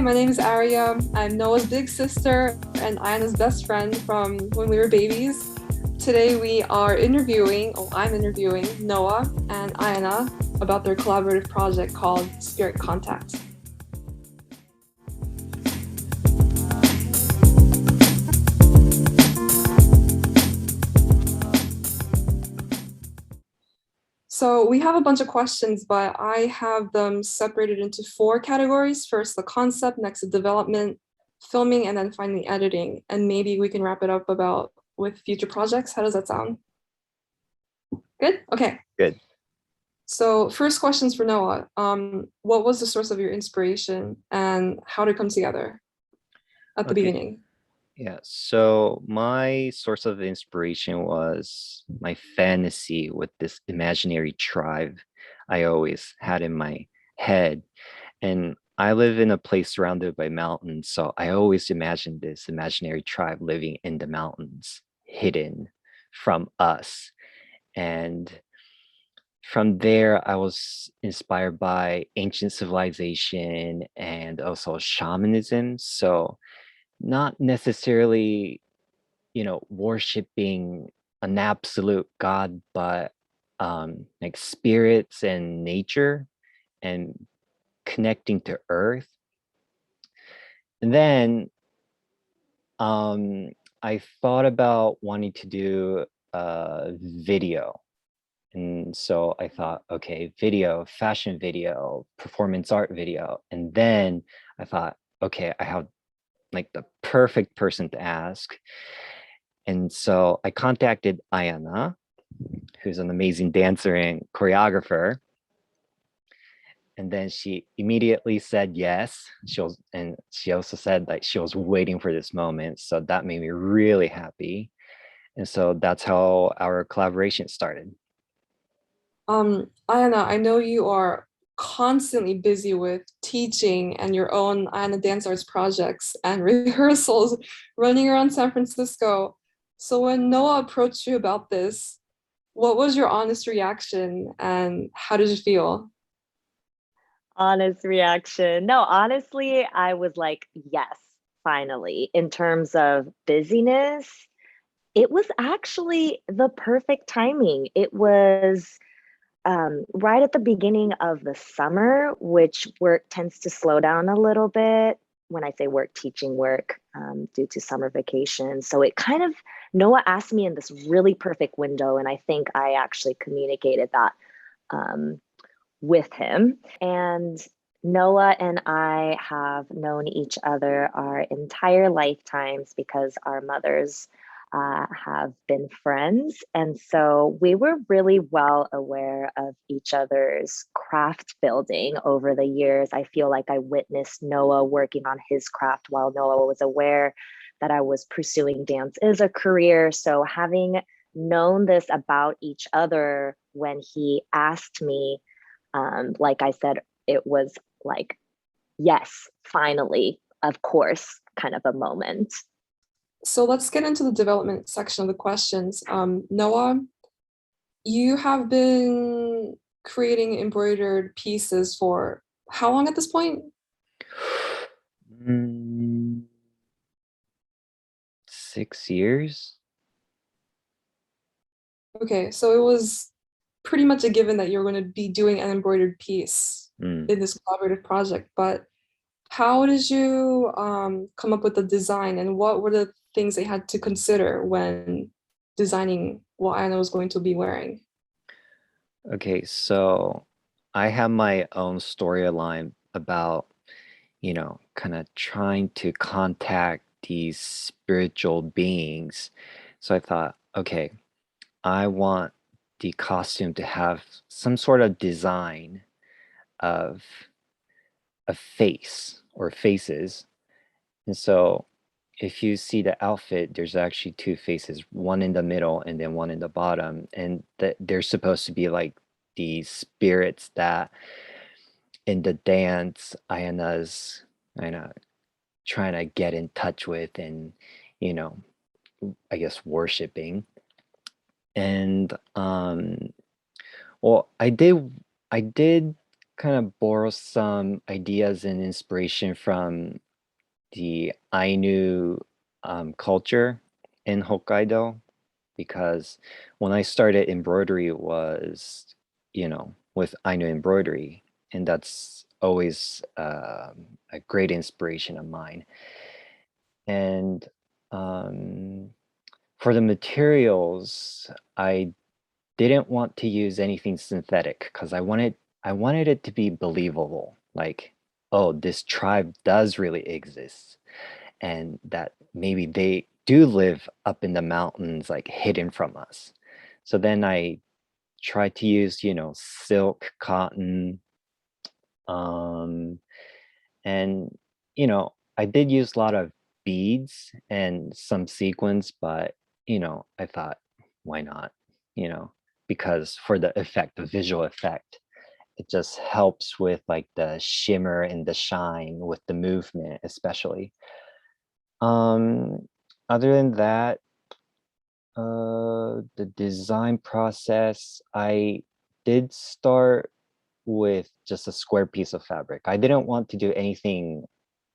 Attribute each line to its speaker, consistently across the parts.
Speaker 1: Hi, my name is Aria. I'm Noah's big sister and Ayana's best friend from when we were babies. Today I'm interviewing Noah and Ayana about their collaborative project called Spirit Contact. So we have a bunch of questions, but I have them separated into 4 categories. First, the concept, next, the development, filming, and then finally editing. And maybe we can wrap it up with future projects. How does that sound? Good? Okay.
Speaker 2: Good.
Speaker 1: So first questions for Noah. What was the source of your inspiration and how did it come together at the beginning?
Speaker 2: Yeah, so my source of inspiration was my fantasy with this imaginary tribe I always had in my head. And I live in a place surrounded by mountains, so I always imagined this imaginary tribe living in the mountains, hidden from us. And from there, I was inspired by ancient civilization and also shamanism. So not necessarily, worshiping an absolute God, but like spirits and nature and connecting to earth. And then I thought about wanting to do a video. And so I thought, okay, video, fashion video, performance art video. And then I thought, okay, I have like the perfect person to ask. And so I contacted Ayana, who's an amazing dancer and choreographer. And then she immediately said yes. She also said that she was waiting for this moment. So that made me really happy. And so that's how our collaboration started.
Speaker 1: Ayana, I know you are constantly busy with teaching and your own Ayana Dance Arts projects and rehearsals running around San Francisco. So when Noah approached you about this, what was your honest reaction and how did you feel?
Speaker 3: Honest reaction. No, honestly, I was like, yes, finally. In terms of busyness, it was actually the perfect timing. It was right at the beginning of the summer, which work tends to slow down a little bit. When I say work, teaching work, due to summer vacation. So it kind of, Noah asked me in this really perfect window, and I think I actually communicated that with him. And Noah and I have known each other our entire lifetimes because our mothers have been friends. And so we were really well aware of each other's craft building over the years. I feel like I witnessed Noah working on his craft while Noah was aware that I was pursuing dance as a career. So having known this about each other, when he asked me, like I said, it was like, yes, finally, of course, kind of a moment.
Speaker 1: So let's get into the development section of the questions. Noah, you have been creating embroidered pieces for how long at this point?
Speaker 2: 6 years.
Speaker 1: Okay, so it was pretty much a given that you're going to be doing an embroidered piece in this collaborative project, but how did you come up with the design and what were the things they had to consider when designing what Anna was going to be wearing?
Speaker 2: Okay, so I have my own storyline about, kind of trying to contact these spiritual beings. So I thought, okay, I want the costume to have some sort of design of a face or faces. And so if you see the outfit, there's actually 2 faces, one in the middle and then one in the bottom. And they're supposed to be like these spirits that in the dance, Ayana's trying to get in touch with and, you know, I guess worshiping. And well, I did kind of borrow some ideas and inspiration from the Ainu culture in Hokkaido, because when I started embroidery, it was, with Ainu embroidery, and that's always a great inspiration of mine. And for the materials, I didn't want to use anything synthetic because I wanted it to be believable, like, oh, this tribe does really exist, and that maybe they do live up in the mountains, like hidden from us. So then I tried to use, silk, cotton, and I did use a lot of beads and some sequins, but I thought, why not? Because for the effect, the visual effect, it just helps with like the shimmer and the shine with the movement, especially. Other than that, the design process, I did start with just a square piece of fabric. I didn't want to do anything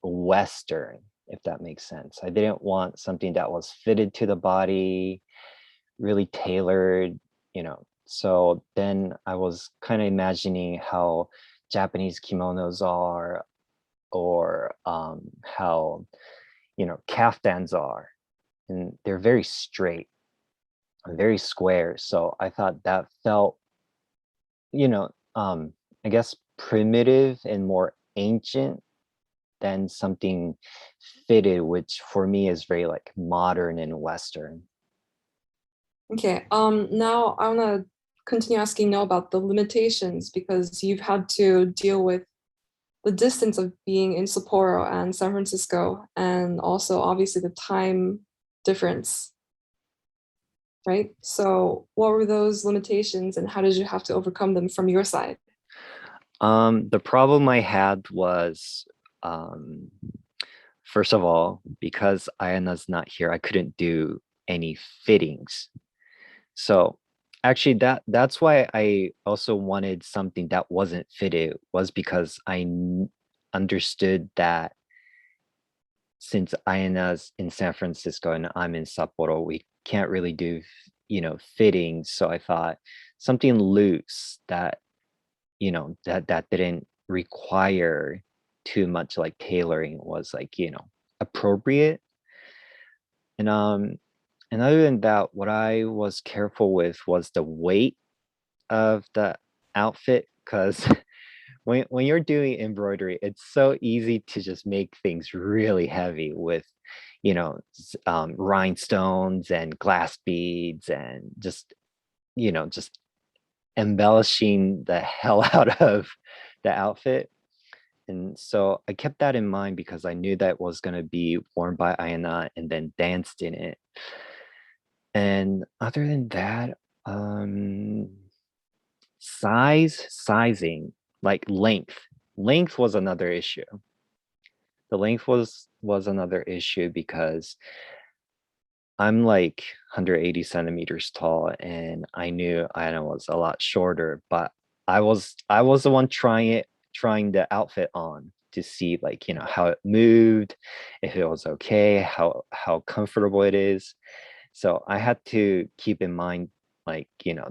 Speaker 2: Western, if that makes sense. I didn't want something that was fitted to the body, really tailored, So then I was kind of imagining how Japanese kimonos are, or how, kaftans are. And they're very straight, very square. So I thought that felt, I guess primitive and more ancient than something fitted, which for me is very like modern and Western.
Speaker 1: Okay, now I want to continue asking now about the limitations, because you've had to deal with the distance of being in Sapporo and San Francisco, and also obviously the time difference, right? So what were those limitations and how did you have to overcome them from your side?
Speaker 2: The problem I had was, first of all, because Ayana's not here, I couldn't do any fittings. So actually that's why I also wanted something that wasn't fitted, was because I understood that since Ayana's in San Francisco and I'm in Sapporo, we can't really do, fittings. So I thought something loose that, that didn't require too much like tailoring was like, appropriate. And other than that, what I was careful with was the weight of the outfit, because when you're doing embroidery, it's so easy to just make things really heavy with, rhinestones and glass beads and just embellishing the hell out of the outfit. And so I kept that in mind because I knew that was going to be worn by Ayana and then danced in it. And other than that, sizing, like length was another issue. The length was another issue because I'm like 180 centimeters tall, and I knew Ayana was a lot shorter, but I was the one trying the outfit on to see, like, how it moved, if it was okay, how comfortable it is. So I had to keep in mind, like,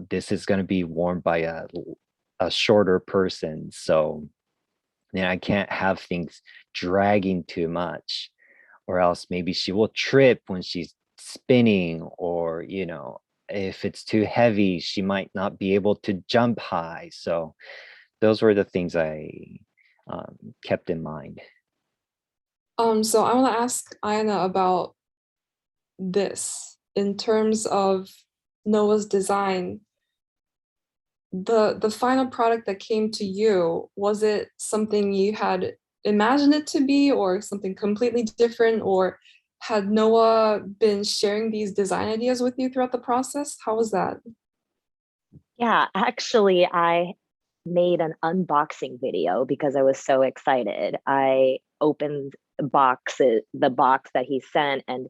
Speaker 2: this is going to be worn by a shorter person. So I can't have things dragging too much, or else maybe she will trip when she's spinning, or, if it's too heavy, she might not be able to jump high. So those were the things I kept in mind.
Speaker 1: So I want to ask Ayana about this. In terms of Noah's design, the final product that came to you, was it something you had imagined it to be, or something completely different, or had Noah been sharing these design ideas with you throughout the process? How was that?
Speaker 3: Yeah, actually, I made an unboxing video because I was so excited. I opened the box that he sent, and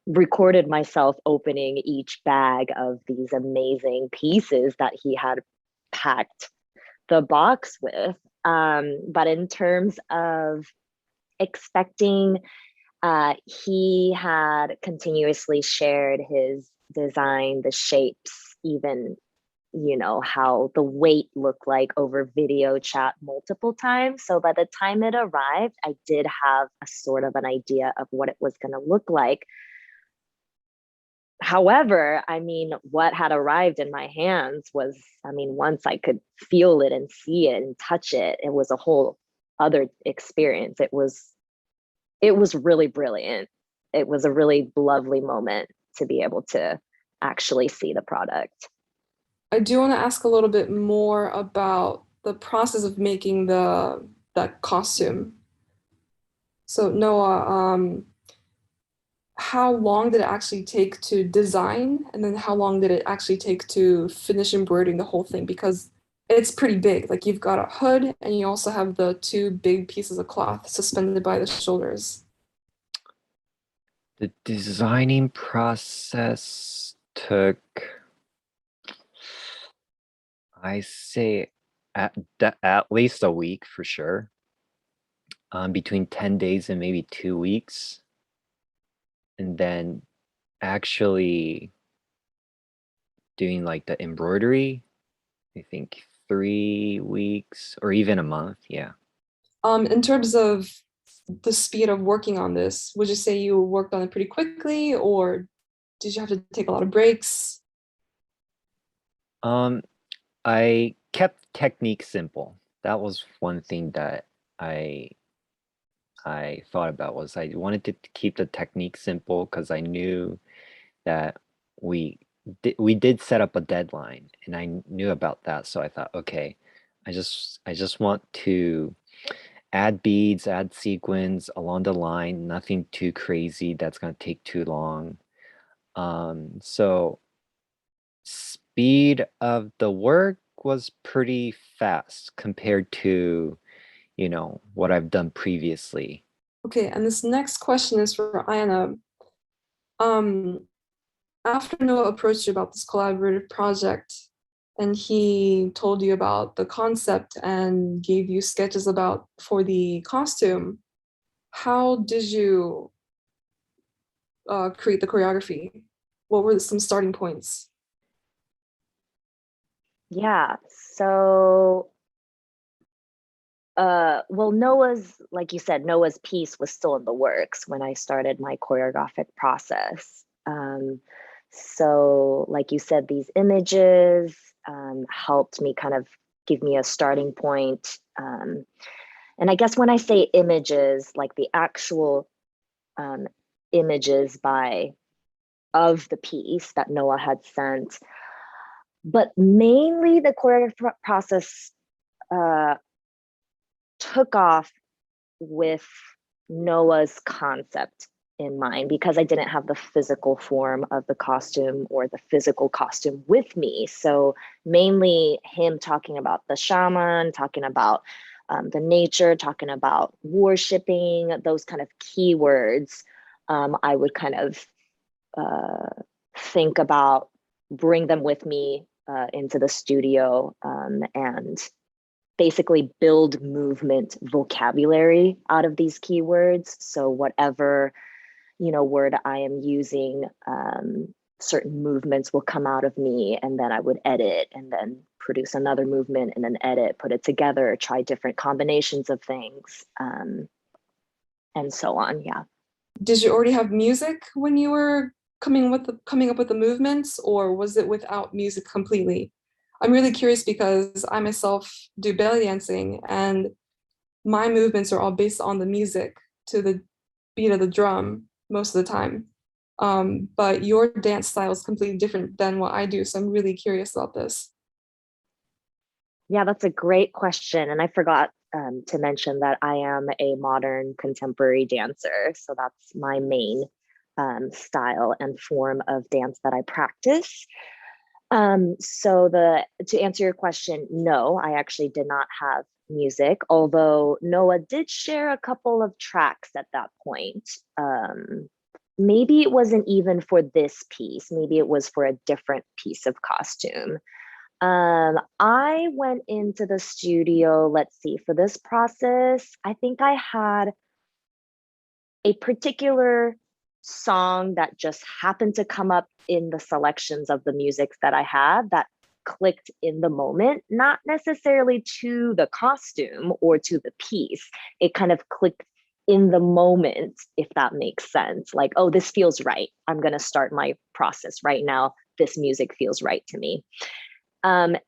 Speaker 3: recorded myself opening each bag of these amazing pieces that he had packed the box with. But in terms of expecting, he had continuously shared his design, the shapes, even, you know, how the weight looked like over video chat multiple times. So by the time it arrived, I did have a sort of an idea of what it was going to look like. However, I mean, what had arrived in my hands was, I mean, once I could feel it and see it and touch it, it was a whole other experience. It was really brilliant. It was a really lovely moment to be able to actually see the product.
Speaker 1: I do want to ask a little bit more about the process of making that costume. So Noah, how long did it actually take to design, and then how long did it actually take to finish embroidering the whole thing? Because it's pretty big. Like, you've got a hood and you also have the two big pieces of cloth suspended by the shoulders.
Speaker 2: The designing process took, I say, at least a week for sure. Between 10 days and maybe 2 weeks. And then actually doing like the embroidery, I think 3 weeks or even a month. Yeah.
Speaker 1: In terms of the speed of working on this, would you say you worked on it pretty quickly, or did you have to take a lot of breaks?
Speaker 2: I kept technique simple. That was one thing that I thought about, was I wanted to keep the technique simple because I knew that we did set up a deadline, and I knew about that. So I thought, okay, I just want to add beads, add sequins along the line, nothing too crazy that's going to take too long. So speed of the work was pretty fast compared to, you know, what I've done previously.
Speaker 1: Okay, and this next question is for Ayana. After Noah approached you about this collaborative project, and he told you about the concept and gave you sketches for the costume, how did you create the choreography? What were some starting points?
Speaker 3: Yeah, so well, Noah's, like you said, Noah's piece was still in the works when I started my choreographic process. So like you said, these images helped me kind of give me a starting point. And I guess when I say images, like the actual images of the piece that Noah had sent, but mainly the choreographic process took off with Noah's concept in mind, because I didn't have the physical form of the costume or the physical costume with me. So mainly him talking about the shaman, talking about the nature, talking about worshiping, those kind of keywords. I would kind of think about, bring them with me into the studio and basically build movement vocabulary out of these keywords. So whatever, you know, word I am using, certain movements will come out of me, and then I would edit and then produce another movement and then edit, put it together, try different combinations of things, and so on. Yeah.
Speaker 1: Did you already have music when you were coming up with the movements, or was it without music completely? I'm really curious because I myself do belly dancing, and my movements are all based on the music to the beat of the drum most of the time. But your dance style is completely different than what I do, so I'm really curious about this.
Speaker 3: Yeah, that's a great question. And I forgot to mention that I am a modern contemporary dancer. So that's my main style and form of dance that I practice. To answer your question, no, I actually did not have music, although Noah did share a couple of tracks at that point. Maybe it wasn't even for this piece, maybe it was for a different piece of costume. I went into the studio, let's see, for this process, I think I had a particular song that just happened to come up in the selections of the music that I had that clicked in the moment, not necessarily to the costume or to the piece. It kind of clicked in the moment, if that makes sense. Like, oh, this feels right. I'm going to start my process right now. This music feels right to me. And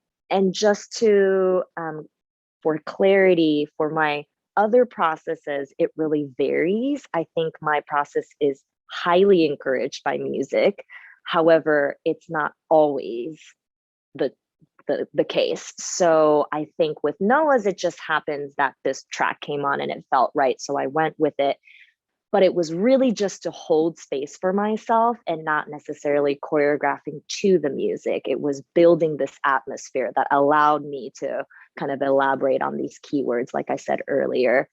Speaker 3: just to, for clarity, for my other processes, it really varies. I think my process is highly encouraged by music. However, it's not always the case. So I think with Noah's, it just happens that this track came on and it felt right. So I went with it. But it was really just to hold space for myself and not necessarily choreographing to the music. It was building this atmosphere that allowed me to kind of elaborate on these keywords, like I said earlier,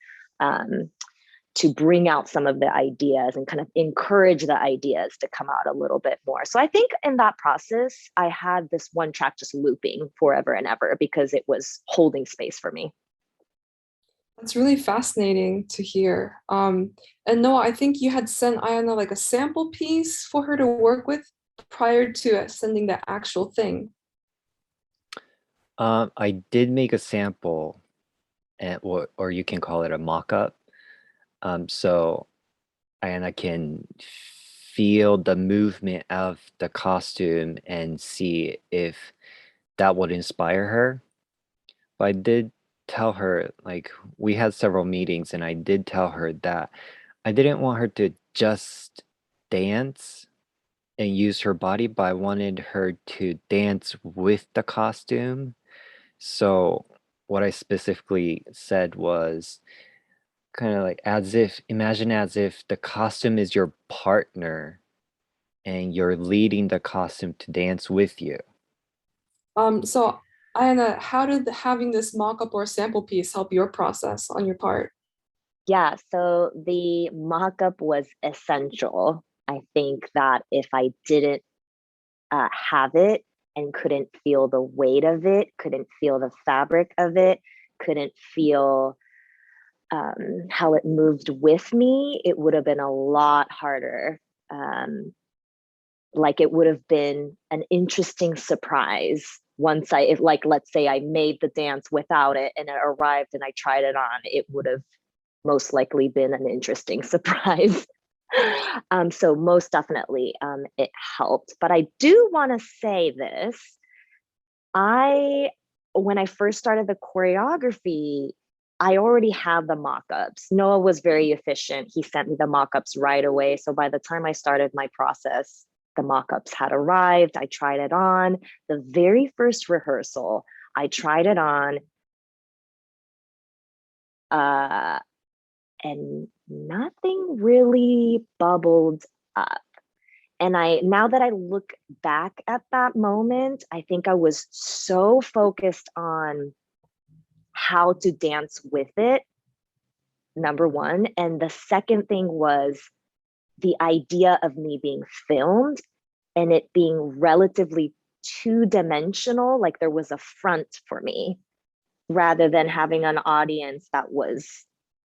Speaker 3: to bring out some of the ideas and kind of encourage the ideas to come out a little bit more. So I think in that process, I had this one track just looping forever and ever because it was holding space for me.
Speaker 1: That's really fascinating to hear. And Noah, I think you had sent Ayana like a sample piece for her to work with prior to sending the actual thing.
Speaker 2: I did make a sample, or you can call it a mock-up. So Ayana can feel the movement of the costume and see if that would inspire her. But I did tell her, like, we had several meetings, and I did tell her that I didn't want her to just dance and use her body, but I wanted her to dance with the costume. So what I specifically said was kind of like imagine as if the costume is your partner and you're leading the costume to dance with you.
Speaker 1: So Ayana, how did having this mock-up or sample piece help your process on your part?
Speaker 3: Yeah, so the mock-up was essential. I think that if I didn't have it and couldn't feel the weight of it, couldn't feel the fabric of it, couldn't feel how it moved with me, it would have been a lot harder. Like it would have been an interesting surprise once let's say I made the dance without it and it arrived and I tried it on, it would have most likely been an interesting surprise. So most definitely it helped. But I do want to say this. When I first started the choreography, I already had the mock-ups. Noah was very efficient. He sent me the mock-ups right away. So by the time I started my process, the mock-ups had arrived. I tried it on. The very first rehearsal, I tried it on. And nothing really bubbled up. And now that I look back at that moment, I think I was so focused on how to dance with it, number one. And the second thing was the idea of me being filmed and it being relatively two-dimensional, like there was a front for me, rather than having an audience that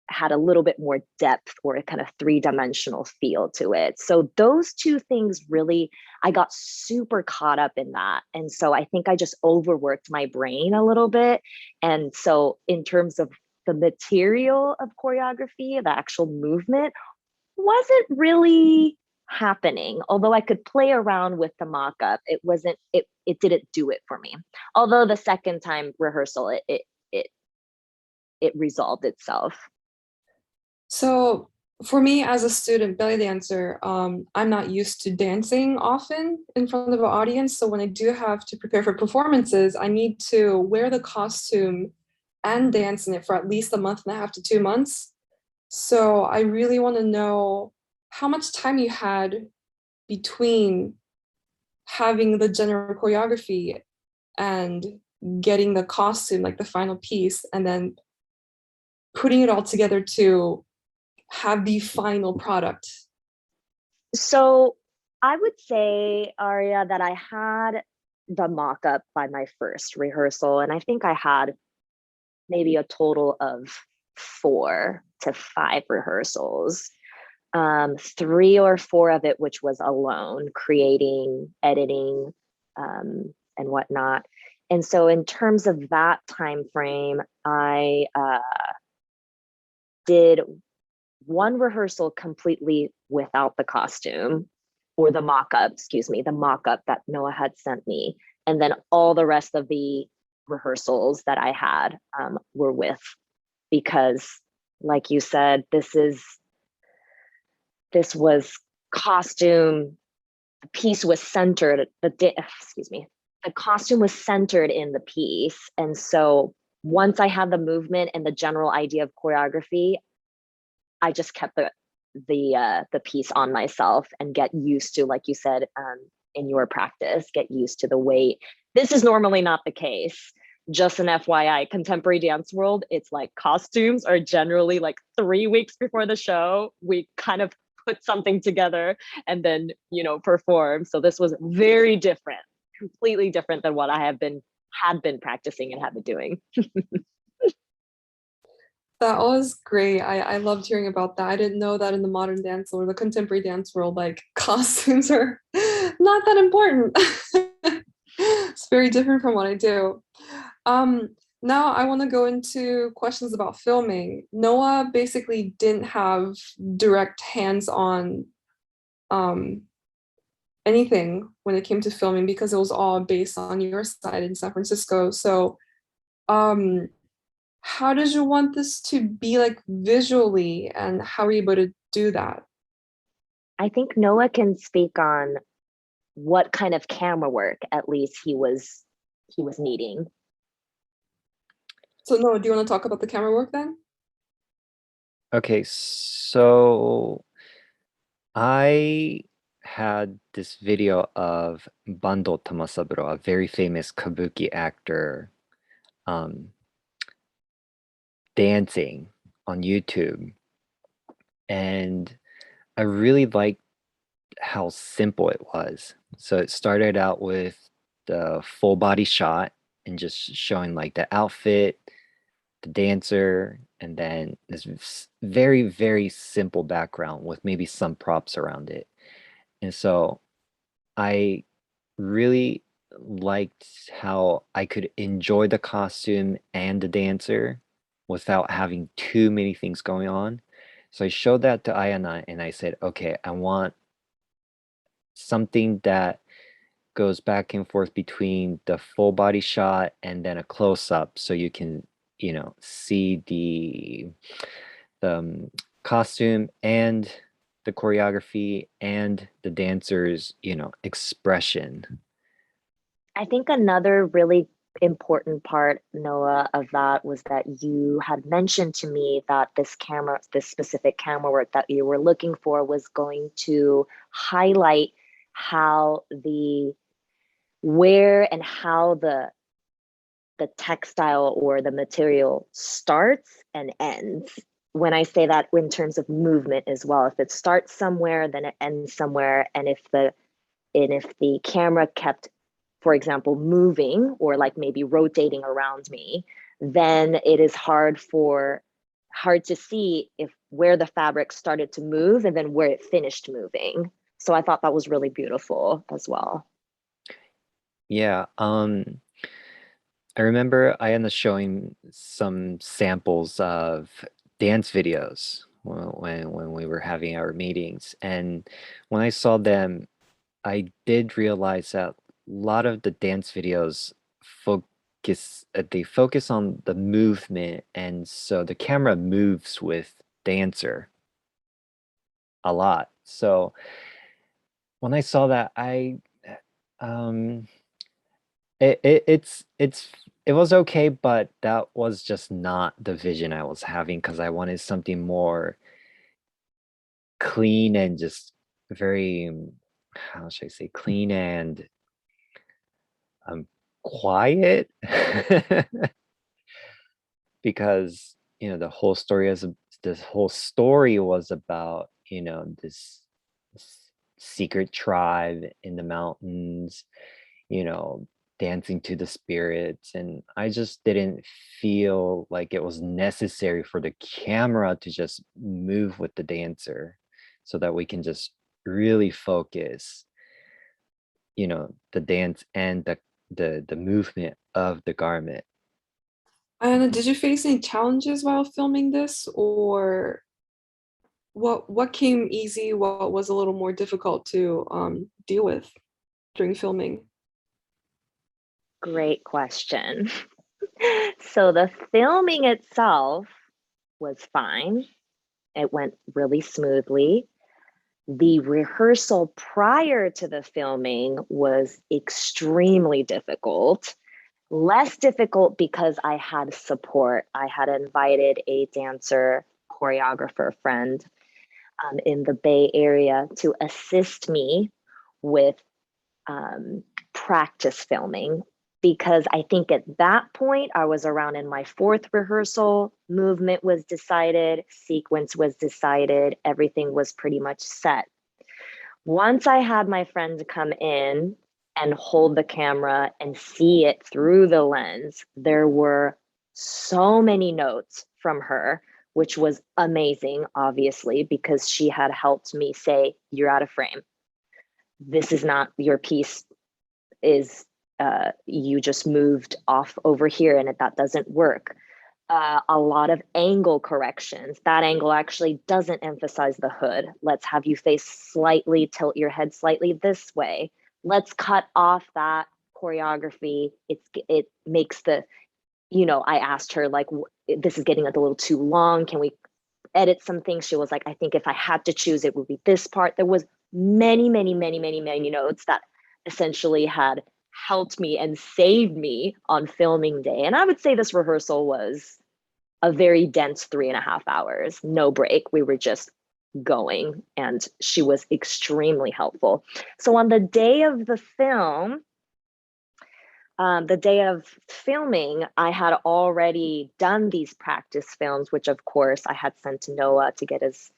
Speaker 3: had a little bit more depth or a kind of three-dimensional feel to it. So those two things really, I got super caught up in that. And so I think I just overworked my brain a little bit. And so in terms of the material of choreography, the actual movement wasn't really happening. Although I could play around with the mock-up, it didn't do it for me. Although the second time rehearsal, it resolved itself.
Speaker 1: So for me as a student belly dancer, I'm not used to dancing often in front of an audience. So when I do have to prepare for performances, I need to wear the costume and dance in it for at least a month and a half to 2 months. So I really want to know how much time you had between having the general choreography and getting the costume, like the final piece, and then putting it all together to have the final product.
Speaker 3: So I would say, Aria, that I had the mock-up by my first rehearsal, and I think I had maybe a total of 4 to 5 rehearsals. 3 or 4 of it which was alone, creating, editing, and whatnot. And so in terms of that time frame, I did 1 rehearsal completely without the costume, or the mock-up, the mock-up that Noah had sent me. And then all the rest of the rehearsals that I had were with, because like you said, this was costume. The piece was centered, the costume was centered in the piece. And so once I had the movement and the general idea of choreography, I just kept the piece on myself and get used to, like you said, in your practice, get used to the weight. This is normally not the case. Just an FYI, contemporary dance world, it's like costumes are generally like 3 weeks before the show. We kind of put something together and then, perform. So this was very different, completely different than what I had been practicing and had been doing.
Speaker 1: That was great. I loved hearing about that. I didn't know that in the modern dance or the contemporary dance world, like costumes are not that important. It's very different from what I do. Now I want to go into questions about filming. Noah basically didn't have direct hands-on anything when it came to filming because it was all based on your side in San Francisco. So how did you want this to be like visually, and how were you able to do that?
Speaker 3: I think Noah can speak on what kind of camera work at least he was needing.
Speaker 1: So Noah, do you want to talk about the camera work then?
Speaker 2: Okay, so I had this video of Bando Tamasaburo, a very famous kabuki actor, dancing on YouTube. And I really liked how simple it was. So it started out with the full body shot and just showing like the outfit, the dancer, and then this very, very simple background with maybe some props around it. And so I really liked how I could enjoy the costume and the dancer without having too many things going on. So I showed that to Ayana and I said, okay, I want something that goes back and forth between the full body shot and then a close-up so you can, see the costume and the choreography and the dancers, expression.
Speaker 3: I think another really important part, Noah, of that was that you had mentioned to me that this specific camera work that you were looking for was going to highlight how where and how the textile or the material starts and ends. When I say that in terms of movement as well, if it starts somewhere, then it ends somewhere. And if the camera kept, for example, moving or like maybe rotating around me, then it is hard to see where the fabric started to move and then where it finished moving. So I thought that was really beautiful as well.
Speaker 2: Yeah, I remember Ayana showing some samples of dance videos when we were having our meetings, and when I saw them, I did realize that a lot of the dance videos focus on the movement, and so the camera moves with dancer a lot. So when I saw that, it was okay, but that was just not the vision I was having because I wanted something more clean and just very, how should I say, clean and quiet. Because the whole story was about this secret tribe in the mountains, dancing to the spirits, and I just didn't feel like it was necessary for the camera to just move with the dancer so that we can just really focus, the dance and the movement of the garment.
Speaker 1: Ayana, did you face any challenges while filming this, or what came easy, what was a little more difficult to deal with during filming?
Speaker 3: Great question. So the filming itself was fine. It went really smoothly. The rehearsal prior to the filming was extremely difficult. Less difficult because I had support. I had invited a dancer, choreographer friend in the Bay Area to assist me with practice filming, because I think at that point I was around in my fourth rehearsal, movement was decided, sequence was decided, everything was pretty much set. Once I had my friend come in and hold the camera and see it through the lens, there were so many notes from her, which was amazing, obviously, because she had helped me say, you're out of frame. This is not your piece, is you just moved off over here and that doesn't work. A lot of angle corrections. That angle actually doesn't emphasize the hood. Let's have you face slightly, tilt your head slightly this way. Let's cut off that choreography. It makes the, I asked her, like, this is getting a little too long. Can we edit some things? She was like, I think if I had to choose, it would be this part. There was many notes that essentially had helped me and saved me on filming day. And I would say this rehearsal was a very dense 3.5 hours, no break. We were just going, and she was extremely helpful. So on the day of the film, the day of filming, I had already done these practice films, which of course I had sent to Noah to get his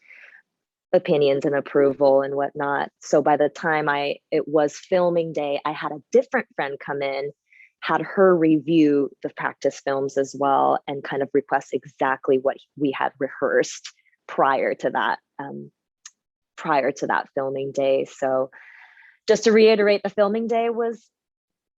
Speaker 3: opinions and approval and whatnot. So by the time it was filming day, I had a different friend come in, had her review the practice films as well, and kind of request exactly what we had rehearsed prior to that filming day. So just to reiterate, the filming day was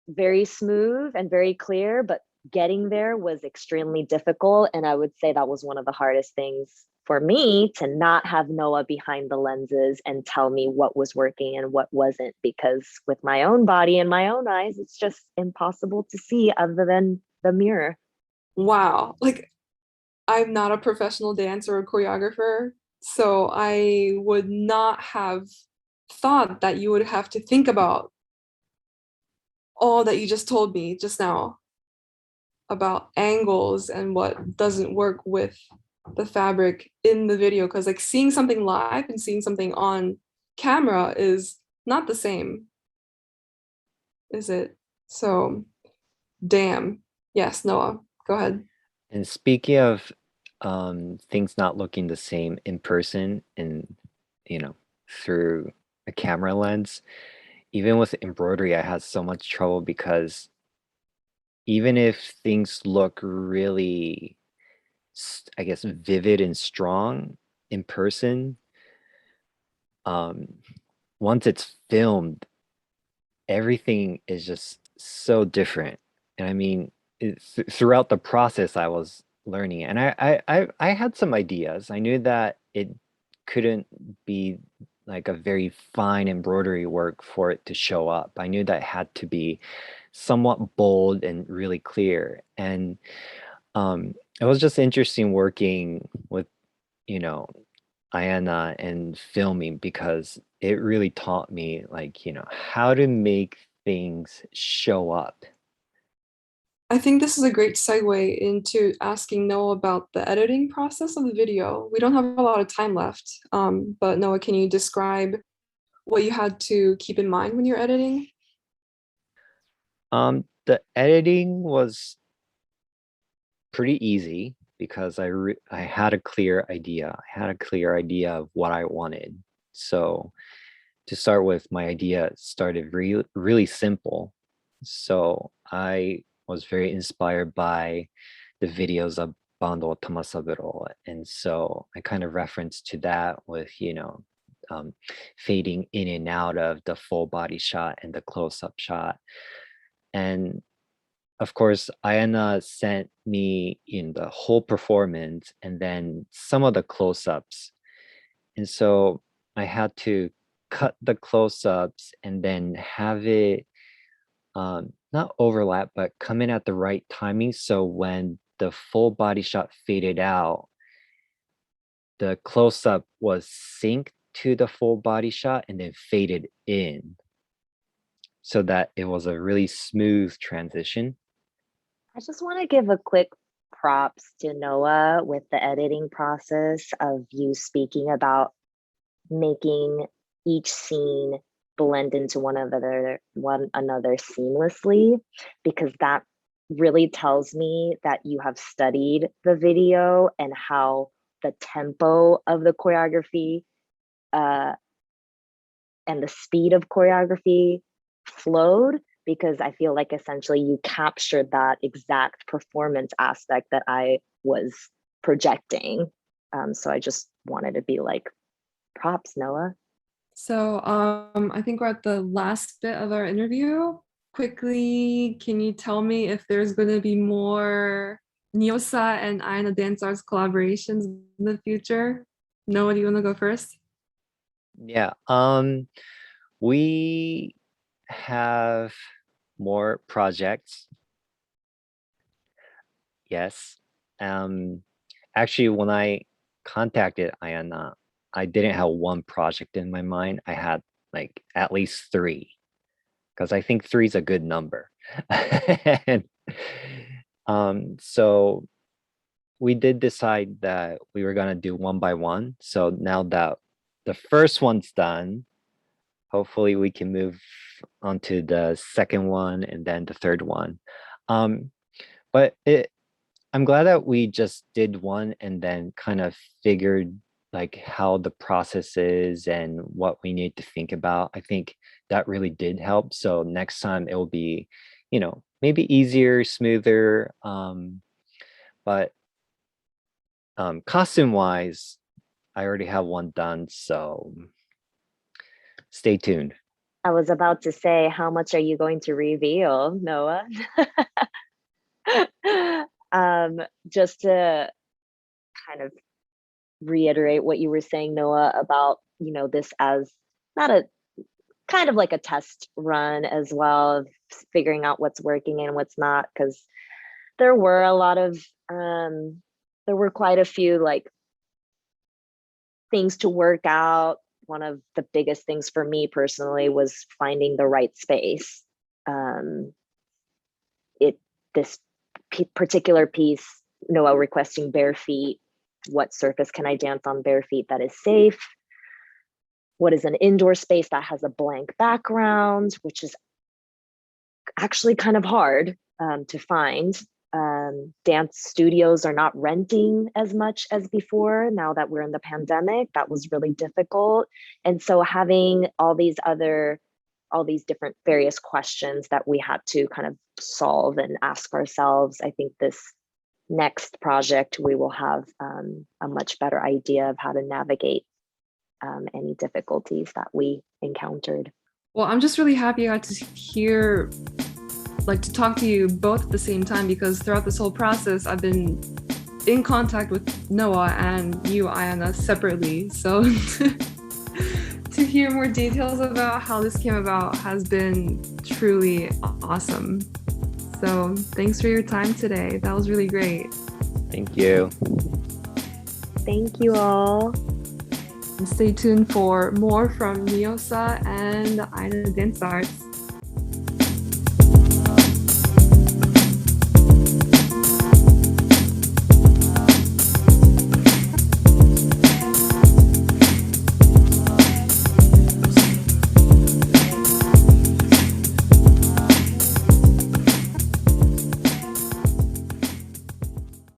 Speaker 3: very smooth and very clear, but getting there was extremely difficult. And I would say that was one of the hardest things for me, to not have Noah behind the lenses and tell me what was working and what wasn't, because with my own body and my own eyes, it's just impossible to see other than the mirror.
Speaker 1: Wow. Like, I'm not a professional dancer or choreographer, so I would not have thought that you would have to think about all that you just told me just now about angles and what doesn't work with the fabric in the video, because like seeing something live and seeing something on camera is not the same, is it? So damn. Yes, Noah, go ahead.
Speaker 2: And speaking of things not looking the same in person and through a camera lens, even with embroidery I had so much trouble, because even if things look really, I guess, vivid and strong in person, once it's filmed, everything is just so different. And I mean, throughout the process I was learning, and I had some ideas. I knew that it couldn't be like a very fine embroidery work for it to show up. I knew that it had to be somewhat bold and really clear. And it was just interesting working with, Ayana and filming, because it really taught me, like, how to make things show up.
Speaker 1: I think this is a great segue into asking Noah about the editing process of the video. We don't have a lot of time left, but Noah, can you describe what you had to keep in mind when you're editing?
Speaker 2: The editing was pretty easy because I had a clear idea. I had a clear idea of what I wanted. So to start with, my idea started really simple. So I was very inspired by the videos of Bando Tamasaburo. And so I kind of referenced to that with, fading in and out of the full body shot and the close-up shot. And of course, Ayana sent me in the whole performance and then some of the close-ups. And so I had to cut the close-ups and then have it not overlap, but come in at the right timing. So when the full body shot faded out, the close-up was synced to the full body shot and then faded in so that it was a really smooth transition.
Speaker 3: I just want to give a quick props to Noah with the editing process of you speaking about making each scene blend into one another seamlessly, because that really tells me that you have studied the video and how the tempo of the choreography and the speed of choreography flowed, because I feel like essentially you captured that exact performance aspect that I was projecting. So I just wanted to be like, props, Noah.
Speaker 1: So I think we're at the last bit of our interview. Quickly, can you tell me if there's going to be more Nyosa and Ayana Dance Arts collaborations in the future? Noah, do you want to go first?
Speaker 2: Yeah, we have more projects. Yes. Actually, when I contacted Ayana, I didn't have one project in my mind. I had like at least 3, because I think 3 is a good number. And so we did decide that we were gonna do one by one. So now that the first one's done, hopefully we can move on to the second one and then the third one. But I'm glad that we just did one and then kind of figured like how the process is and what we need to think about. I think that really did help. So next time it will be, maybe easier, smoother. But costume wise, I already have one done. So stay tuned.
Speaker 3: I was about to say, how much are you going to reveal, Noah? Just to kind of reiterate what you were saying, Noah, about, this as not a kind of like a test run as well, of figuring out what's working and what's not, because there were quite a few like things to work out. One of the biggest things for me personally was finding the right space. This particular piece, Noah requesting bare feet. What surface can I dance on bare feet that is safe? What is an indoor space that has a blank background, which is actually kind of hard to find. Dance studios are not renting as much as before. Now that we're in the pandemic, that was really difficult. And so having all these different various questions that we had to kind of solve and ask ourselves, I think this next project, we will have a much better idea of how to navigate any difficulties that we encountered.
Speaker 1: Well, I'm just really happy I got to talk to you both at the same time, because throughout this whole process, I've been in contact with Noah and you, Ayana, separately. So to hear more details about how this came about has been truly awesome. So thanks for your time today. That was really great.
Speaker 2: Thank you.
Speaker 3: Thank you all.
Speaker 1: And stay tuned for more from Nyosa and Ainu Dance Arts.